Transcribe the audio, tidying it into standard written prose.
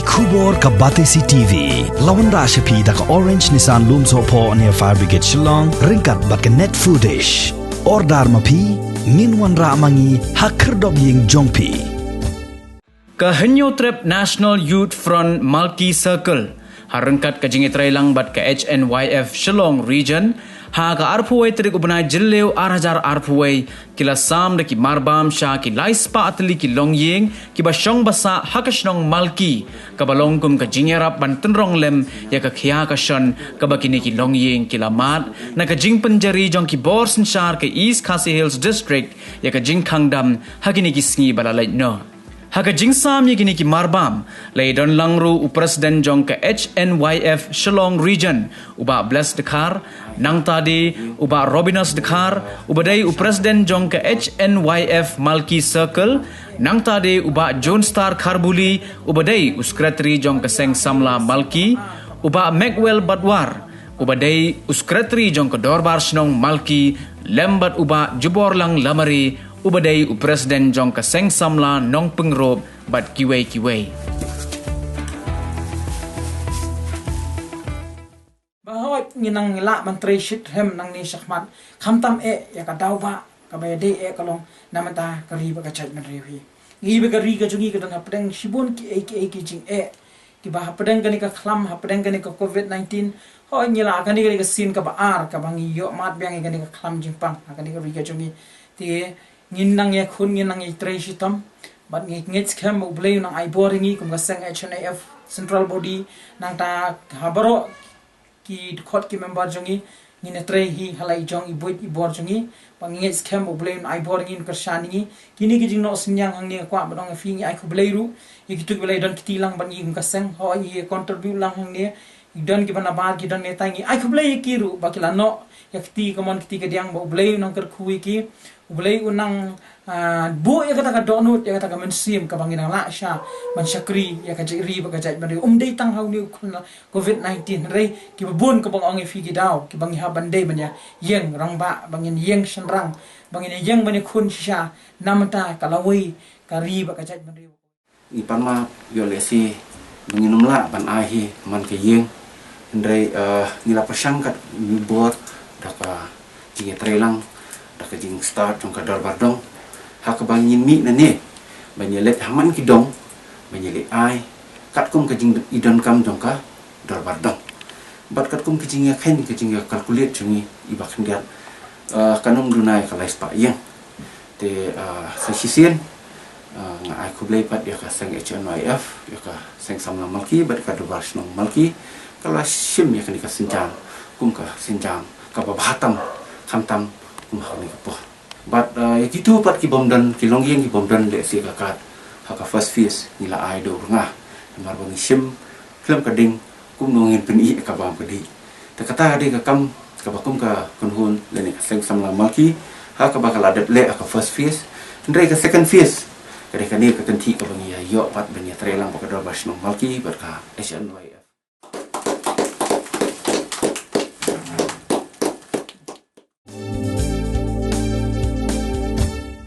Kubor ka Batesi TV. Lawan Rashapi da ka Orange Nissan Lumso po near Fire Brigade Shillong. Ringkat bat ka net foodish. Ordar mapi. Minwan ra mangi hakerdog ying jongpi. Ka Hnyf National Youth Front Malki Circle. Harengkat ka Jingïarap lang bat ka Hnyf Shillong Region. Ha ka arpuway terik ubnay jillew arhajar arpuway kila sam de ki Marbam sha ki laispa Tylli ki Longïing ki basyong basa hakashnong Malki ka balongkum ka Jingïarap ban tenrong lem ya ka khia ka shan ka bakini ki Longïing kila mat na ka jing penjari jong ki borsen shar ke East Khasi Hills District ya ka jing khangdam hakini ki sngi balalai no. Haka jingsam ye gini ki Marbam lay don langru u president jong ka Hnyf Shillong Region uba bless dekar nang tadi uba Robinus dekar ubadai u president jong ka Hnyf Malki Circle nang tadi uba John Star Kharbuli ubadai u secretary jong ka Seng Samla Malki uba Macwell Badwar ubadai u secretary jong ka Dorbar Shnong Malki lembat uba Jubor lang Lamari ubadai u presiden jong ka Seng Samla nong pengrob bat kiway. Bahoy nginang ngila menteri shit hem nang ni syakmat khamtam ya ka dawba ka bayade kalong namata kari ba ka chat man rewi ngi be kari ka jungi ka dang pedang shibun ki jing ki ba pedang kani ka khlam pedang kani ka COVID-19 hoy ngila kani ka sin ka baar ka bangi yo mat biang kani ka khlam jingpang kani ka ri ka jungi ti nginang ya khun nginang i treshitam bat ngits kem ublay nang ai boringi kum gasang Hnyf central body nang ta habaro ki khot ki member jongi ngine tre hi halai jong i boit i bor jongi bang ngits kem ublay nang ai boringi kershani kini ki jingno sinyang hang ni kwa badong fi ngi ai kublay ru ikituk belai don kitilang ban kum gasang ho i contribute lang hang ni idon ki bana bar ki don netangi ai kublay ki ru bakila no yakti komon kiti ka diang ublay nang ker kui ki ublay unang bu ya kata ka donut ya kata ka mensim ka bangin la sha man syakri ya ka jiri ba ka jaj mari dei tang hau ni COVID-19 rei ki bun ka bang ongi fi ki daw ki bangi ha bande banya yeng rang ba bangin yeng senrang bangin yeng bani khun sha namata kalawi ka ri ba ka jaj mari ipan ma yo lesi menginum la ban ahi man ke yeng ndrei ngila pasangkat bor daka Jingïarap lang daka jing start jong ka Dorbar dong hak bangin mi nane banyelet haman ki dong banyele ai kat kum ka jing idon kam jong ka Dorbar dong bat kat kum ki jing ya khen ki jing ya calculate jungi ibak ndia kanum dunai ka lais pa yang te sa sisien nga ai kublai pat ya ka Seng Hnyf ya ka Seng Samla Malki bat ka Dorbar Shnong Malki kala sim ya ka sinjang kum ka sinjang ka babatam khamtam kum ha ni ka po but gitu pat ki bomdan ki Longïing ki bomdan le si kakat haka first phase nila ai do nga Marbam sim film kading kum nongin peni ka bam kadi ta kata de ka kam ka bakum ka kunhun le ni Seng Samla Malki haka bakal adat le ka first phase ndai ka second phase kadi kani ka kanti ka bangi yo pat banya trelang ka Dorbar Shnong Malki ber ka Hnyf